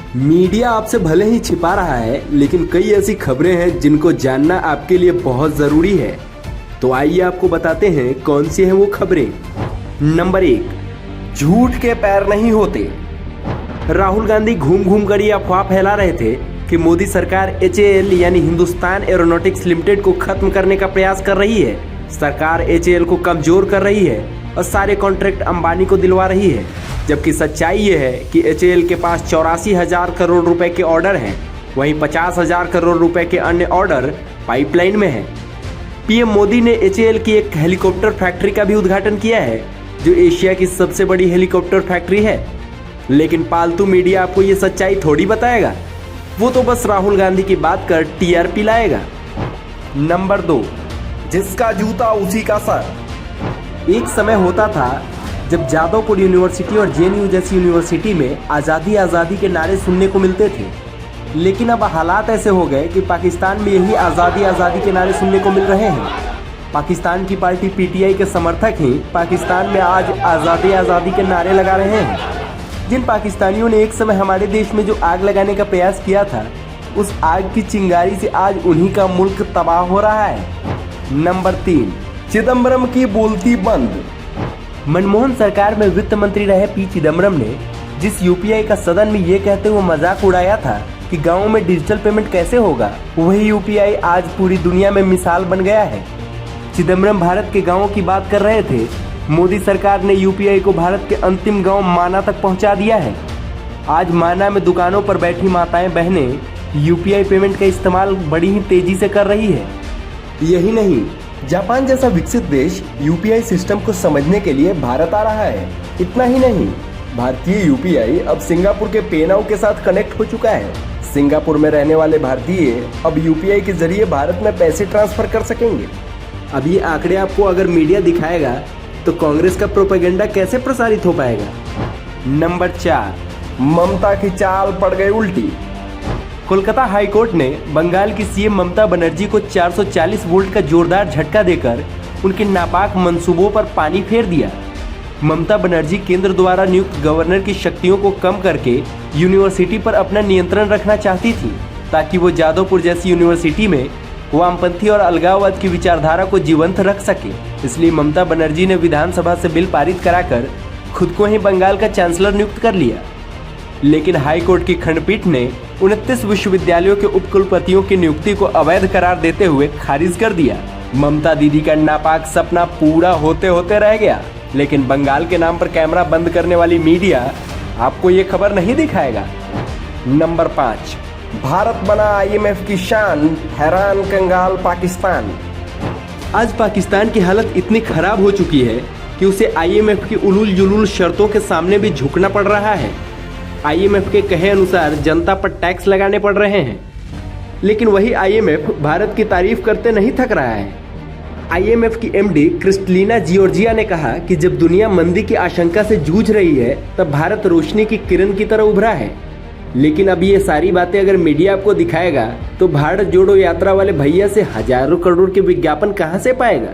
Media आपसे भले ही छिपा रहा है, लेकिन कई ऐसी खबरें हैं जिनको जानना आपके लिए बहुत जरूरी है। तो आइए आपको बताते हैं कौन सी है वो खबरें। नंबर 1, झूठ के पैर नहीं होते। राहुल गांधी घूम घूम कर ये अफवाह फैला रहे थे कि मोदी सरकार HAL यानी हिंदुस्तान एरोनॉटिक्स लिमिटेड को खत्म करने का प्रयास कर रही है। सरकार HAL को कमजोर कर रही है और सारे कॉन्ट्रैक्ट अंबानी को दिलवा रही है, जबकि सच्चाई ये है कि HAL के पास 84,000 करोड़ रुपए के ऑर्डर हैं, वहीं 50,000 करोड़ रुपए के अन्य ऑर्डर पाइपलाइन में हैं। पीएम मोदी ने HAL की एक हेलीकॉप्टर फैक्ट्री का भी उद्घाटन किया है, जो एशिया की सबसे बड़ी हेलीकॉप्टर फैक्ट्री है। लेकिन पालतू मीडिया आपको ये सच्चाई थोड़ी बताएगा, वो तो बस राहुल गांधी की बात कर TRP लाएगा। नंबर 2, जिसका जूता उसी का सर। एक समय होता था जब जादवपुर यूनिवर्सिटी और JNU जैसी यूनिवर्सिटी में आज़ादी आज़ादी के नारे सुनने को मिलते थे, लेकिन अब हालात ऐसे हो गए कि पाकिस्तान में यही आज़ादी आज़ादी के नारे सुनने को मिल रहे हैं। पाकिस्तान की पार्टी PTI के समर्थक ही पाकिस्तान में आज आज़ादी आज़ादी के नारे लगा रहे हैं। जिन पाकिस्तानियों ने एक समय हमारे देश में जो आग लगाने का प्रयास किया था, उस आग की चिंगारी से आज उन्हीं का मुल्क तबाह हो रहा है। नंबर 3, चिदम्बरम की बोलती बंद। मनमोहन सरकार में वित्त मंत्री रहे P चिदम्बरम ने जिस UPI का सदन में ये कहते हुए मजाक उड़ाया था कि गाँव में डिजिटल पेमेंट कैसे होगा, वही UPI आज पूरी दुनिया में मिसाल बन गया है। चिदम्बरम भारत के गाँवों की बात कर रहे थे। मोदी सरकार ने UPI को भारत के अंतिम गांव माना तक पहुंचा दिया है। आज माना में दुकानों पर बैठी माताएं बहनें UPI पेमेंट का इस्तेमाल बड़ी ही तेजी से कर रही है। यही नहीं, जापान जैसा विकसित देश UPI सिस्टम को समझने के लिए भारत आ रहा है। इतना ही नहीं, भारतीय UPI अब सिंगापुर के पेनाउ के साथ कनेक्ट हो चुका है। सिंगापुर में रहने वाले भारतीय अब UPI के जरिए भारत में पैसे ट्रांसफर कर सकेंगे। अब ये आंकड़े आपको अगर मीडिया दिखाएगा तो कांग्रेस का प्रोपेगेंडा कैसे प्रसारित हो पाएगा। नंबर 4, ममता की चाल पड़ गई उल्टी। कोलकाता हाईकोर्ट ने बंगाल की CM ममता बनर्जी को 440 वोल्ट का जोरदार झटका देकर उनके नापाक मंसूबों पर पानी फेर दिया। ममता बनर्जी केंद्र द्वारा नियुक्त गवर्नर की शक्तियों को कम करके यूनिवर्सिटी पर अपना नियंत्रण रखना चाहती थी, ताकि वो जादवपुर जैसी यूनिवर्सिटी में वामपंथी और अलगाववाद की विचारधारा को जीवंत रख सके। इसलिए ममता बनर्जी ने विधानसभा से बिल पारित कराकर खुद को ही बंगाल का चांसलर नियुक्त कर लिया। लेकिन हाईकोर्ट की खंडपीठ ने 29 विश्वविद्यालयों के उपकुलपतियों की नियुक्ति को अवैध करार देते हुए खारिज कर दिया। ममता दीदी का नापाक सपना पूरा होते होते रह गया, लेकिन बंगाल के नाम पर कैमरा बंद करने वाली मीडिया आपको ये खबर नहीं दिखाएगा। नंबर 5, भारत बना IMF की शान, हैरान कंगाल पाकिस्तान। आज पाकिस्तान की हालत इतनी खराब हो चुकी है कि उसे IMF की उलूल जुलूल शर्तों के सामने भी झुकना पड़ रहा है। IMF के कहे अनुसार जनता पर टैक्स लगाने पड़ रहे हैं, लेकिन वही IMF भारत की तारीफ करते नहीं थक रहा है। IMF की MD क्रिस्टलिना जियोर्जिया ने कहा कि जब दुनिया मंदी की आशंका से जूझ रही है, तब भारत रोशनी की किरण की तरह उभरा है। लेकिन अब ये सारी बातें अगर मीडिया आपको दिखाएगा, तो भारत जोड़ो यात्रा वाले भैया से हजारों करोड़ के विज्ञापन कहां से पाएगा।